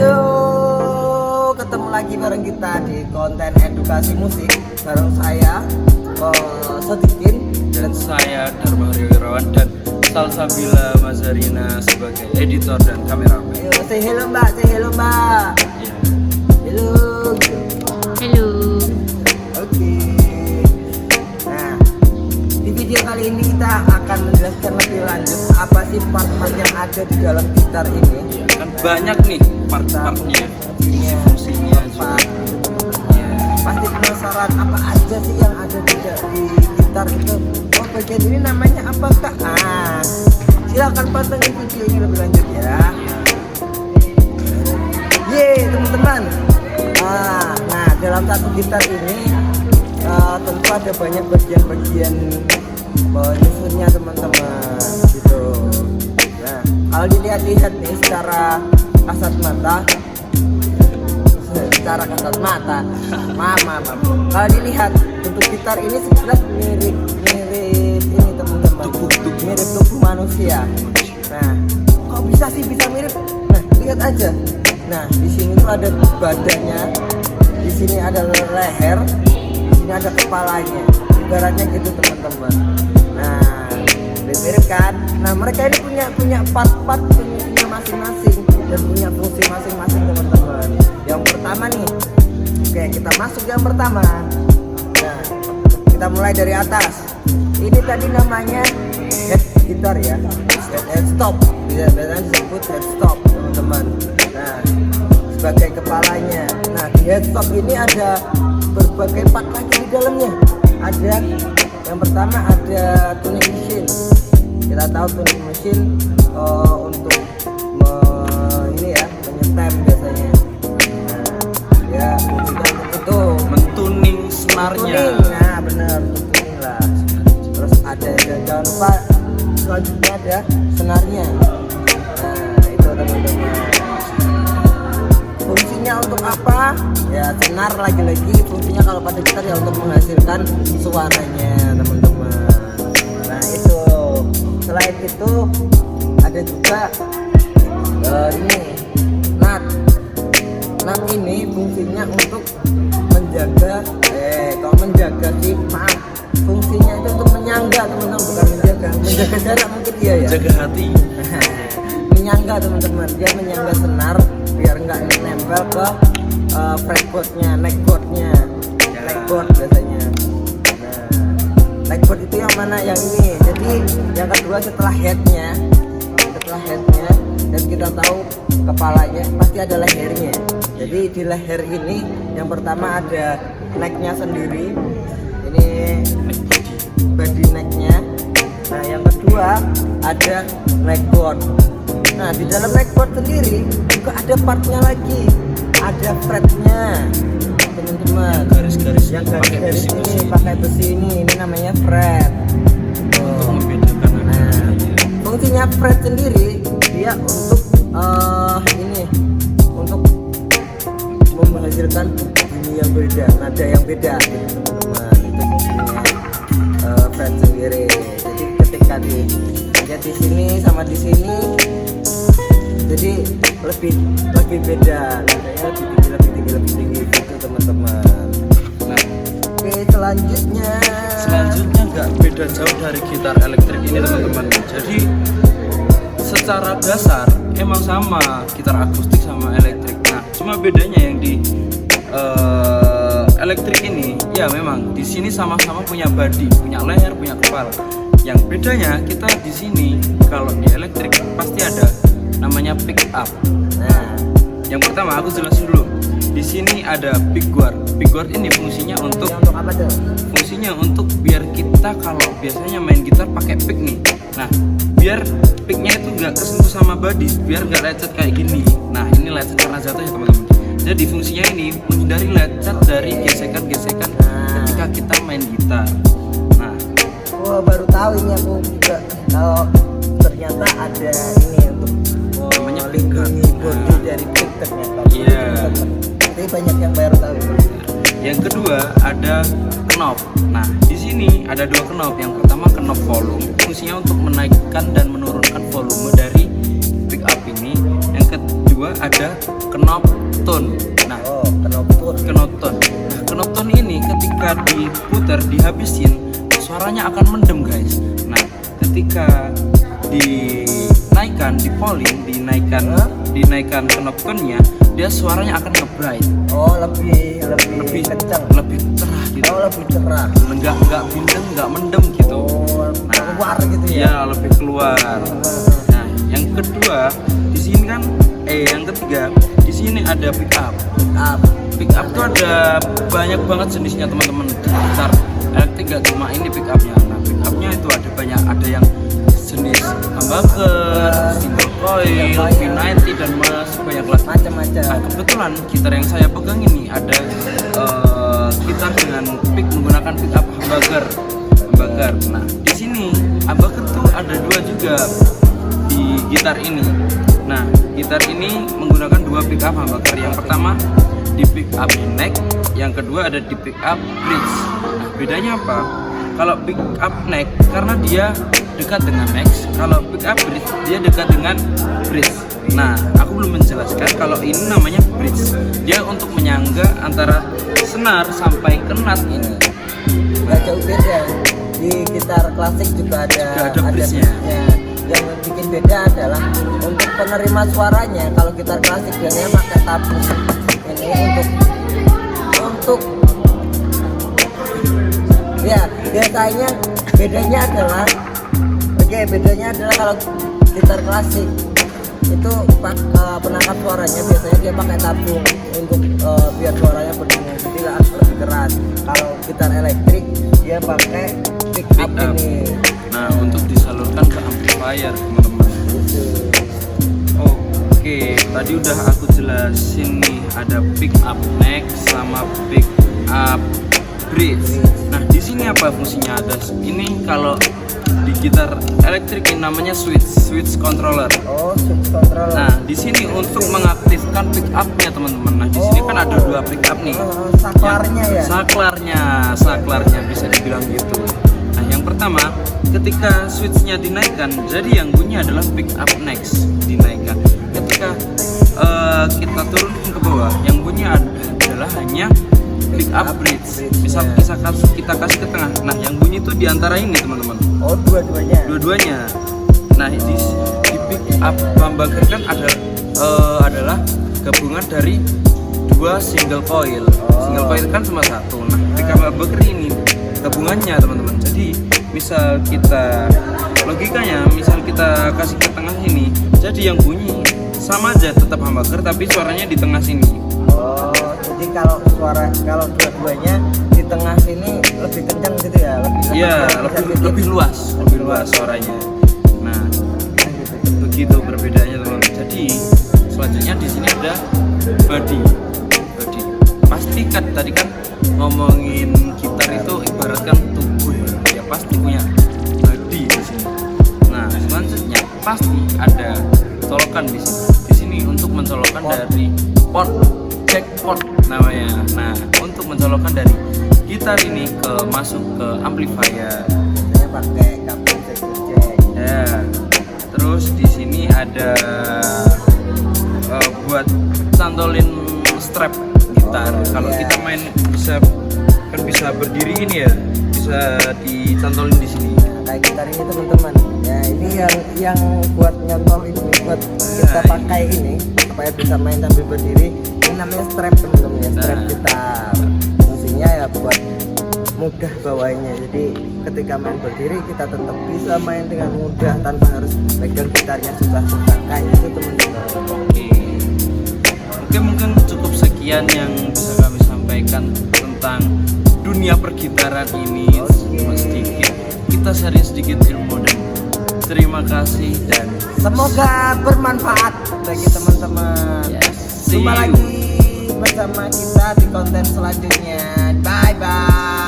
Yo, ketemu lagi bareng kita di konten edukasi musik bareng saya Sodikin dan saya Dharma Wirawan dan Salsabila Mazarina sebagai editor dan kameramen. Ayo, say hello mbak, say hello mbak. Ya. Hello. Halo. Oke. Nah, di video kali ini kita akan menjelaskan lebih lanjut apa sih part-part yang ada di dalam gitar ini. Ya, kan banyak nih part-partnya, Fungsinya apa? Ya. Pasti penasaran apa aja sih yang ada di gitar itu. Oh, bagian ini namanya apa kak? Silakan pantengin video ini lebih lanjut ya. Yeay teman-teman. Nah dalam satu gitar ini tentu ada banyak bagian-bagian nyusunnya teman-teman gitu. Nah kalau dilihat-lihat nih secara kasat mata, maaf. Kalau dilihat bentuk gitar ini sekilas mirip ini teman-teman, mirip tubuh manusia. Nah, kok bisa sih bisa mirip? Nah, lihat aja. Nah, di sini tuh ada badannya, di sini ada leher, di sini ada kepalanya. Ibaratnya gitu teman-teman. Nah, mirip kan? Nah, mereka ini punya part-part fungsinya masing-masing dan punya fungsi masing-masing teman-teman. Yang pertama nih, oke kita masuk yang pertama. Nah, kita mulai dari atas. Ini tadi namanya head gitar ya, head stop. Biasanya disebut head stop teman-teman. Nah, sebagai kepalanya. Nah, di head stop ini ada berbagai part lagi di dalamnya. Ada yang pertama ada tuning mesin. Kita tahu tuning mesin untuk menyetem biasanya. Ya, itu Mentuning senarnya. nah bener, tuning lah. Terus ada jangan lupa selanjutnya ada senarnya. Nah itu teman-teman. Fungsinya untuk apa? Ya senar lagi-lagi fungsinya kalau pada gitar ya untuk menghasilkan suaranya teman-teman. Nah itu. Selain itu ada juga ini nut ini fungsinya untuk menjaga fungsinya itu untuk menyangga teman-teman, bukan menjaga jarak mungkin iya ya, Jaga hati. menyangga teman-teman, dia menyangga senar biar nggak nempel ke fretboardnya, neckboardnya, neckboard biasanya. Nah, neckboard itu yang mana? Yang ini. Jadi yang kedua setelah headnya dan kita tahu kepalanya pasti ada lehernya. Jadi di leher ini yang pertama ada necknya sendiri, ini body necknya. Nah yang kedua ada neckboard. Nah di dalam neckboard sendiri juga ada partnya lagi, ada fretnya teman-teman. Garis-garis yang garis ini pakai besi ini namanya fret. Nah fungsinya fret sendiri dia untuk untuk menghasilkan bunyi yang beda, nada yang beda gitu teman-teman. Itu fungsinya fret sendiri. Jadi ketika lihat di sini sama di sini, jadi lebih beda, nadanya lebih tinggi gitu teman-teman. Nah, oke selanjutnya nggak beda jauh dari gitar elektrik ini teman-teman. Jadi secara dasar emang sama gitar akustik sama elektrik. Nah, cuma bedanya yang di elektrik ini ya memang di sini sama-sama punya body, punya leher, punya kepala. Yang bedanya kita di sini kalau di elektrik pasti ada namanya pick up. nah Yang pertama aku jelasin dulu. Di sini ada pick guard. Pick guard ini fungsinya untuk apa tuh? Fungsinya untuk biar kita kalau biasanya main gitar pakai pick nih. Nah, biar picknya itu nggak kesentuh sama body, biar nggak lecet kayak gini. Nah, ini lecet karena jatuh ya teman-teman. Jadi fungsinya ini menghindari lecet dari gesekan-gesekan ketika kita main gitar. Nah, baru tahu ini aku juga kalau ternyata ada ini untuk namanya melindungi body dari pick ternyata. Iya. Tapi banyak yang baru tahu. Yang kedua ada knob. Nah, di sini ada dua knob. Yang pertama knob volume, fungsinya untuk menaikkan dan menurunkan volume dari pick up ini. Yang kedua ada knop tone. Nah, knop tone. knop tone. Nah, knop tone ini ketika diputar, dihabisin, suaranya akan mendem guys. Nah, ketika dinaikkan, di-polling, dinaikkan knop tone-nya, dia suaranya akan nge-bright. Lebih kencang, lebih cerah gitu. lebih cerah. Nggak bindeng, nggak mendem gitu. Keluar gitu ya. Iya, lebih keluar. Nah, yang kedua di sini kan yang ketiga di sini ada pick up. Pick up tuh ada banyak banget jenisnya teman-teman. Gitar elektrik gak cuma ini pick upnya. Nah, pick upnya itu ada banyak, ada yang jenis humbucker, single coil, V90 dan banyak lagi Macam-macam. Nah, kebetulan gitar yang saya pegang ini ada gitar dengan pick menggunakan pick up humbucker. Nah, di sini humbucker tuh ada dua juga di gitar ini. Nah, gitar ini menggunakan dua pick up humbucker. Yang pertama di pick up neck, yang kedua ada di pick up bridge. Nah, bedanya apa? Kalau pick up neck karena dia dekat dengan neck, kalau pick up bridge dia dekat dengan bridge. Nah, aku belum menjelaskan kalau ini namanya bridge. Dia untuk menyangga antara senar sampai ke nut ini. Gak jauh beda. Di gitar klasik juga ada bridge-nya. Yang bikin beda adalah untuk penerima suaranya. Kalau gitar klasik biasanya pakai tabung. Ini untuk ya biasanya bedanya adalah kalau gitar klasik itu penangkap suaranya biasanya dia pakai tabung untuk biar suaranya berdengung, jadi lebih keras. Kalau gitar elektrik dia pakai pick up ini. Nah, untuk disalurkan ke amplifier teman-teman. Oke, tadi udah aku jelasin nih, ada pick up neck sama pick up bridge. Nah, di sini apa fungsinya? Ada ini kalau di gitar elektrik ini namanya switch controller. Switch controller. Nah, di sini untuk mengaktifkan pick up-nya teman-teman. Nah, di sini kan ada dua pick up nih. Saklarnya ya. Saklarnya bisa dibilang gitu. Nah, yang pertama, ketika switch-nya dinaikkan, jadi yang bunyi adalah pick up next dinaikkan. Ketika kita turunkan ke bawah, yang bunyi adalah hanya pick up bridge. Misal kita kasih ke tengah. Nah, yang bunyi itu di antara ini teman-teman. Dua-duanya. Nah, di pick up humbucker kan adalah gabungan dari dua single coil. Single coil kan cuma satu. Nah, pick up humbucker ini gabungannya teman-teman. Jadi misal kita kasih ke tengah sini, jadi yang bunyi sama aja tetap humbucker tapi suaranya di tengah sini. Jadi kalau dua-duanya di tengah sini lebih kencang gitu ya, lebih luas suaranya. Nah, begitu perbedaannya teman-teman. Jadi selanjutnya di sini ada body. Pasti kan tadi kan ngomongin gitar itu ibaratkan tubuh ya, pasti punya body di sini. Nah, selanjutnya pasti ada colokan di sini. Di sini untuk mencolokkan dari jack pot namanya. Nah, untuk mencolokkan dari gitar ini masuk ke amplifier. Biasanya pakai kabel jack. Ya. Terus di sini ada buat cantolin strap gitar. Kalau kita main bisa berdiri ini ya, bisa dicantolin di sini. Kayak gitar ini teman-teman. Ya, ini yang buat nyantol ini, buat kita pakai ini supaya bisa main sambil berdiri. Ini namanya strap teman-teman ya, strap gitar. Fungsinya ya buat mudah bawanya. Jadi ketika main berdiri kita tetap bisa main dengan mudah tanpa harus pegang gitarnya susah-susah kayak gitu teman-teman. Oke, mungkin cukup sekian yang bisa kami sampaikan tentang dunia pergitaran ini. Sedikit kita sharing sedikit ilmu, dan terima kasih dan semoga bermanfaat bagi teman-teman. Jumpa lagi bersama kita di konten selanjutnya. Bye bye.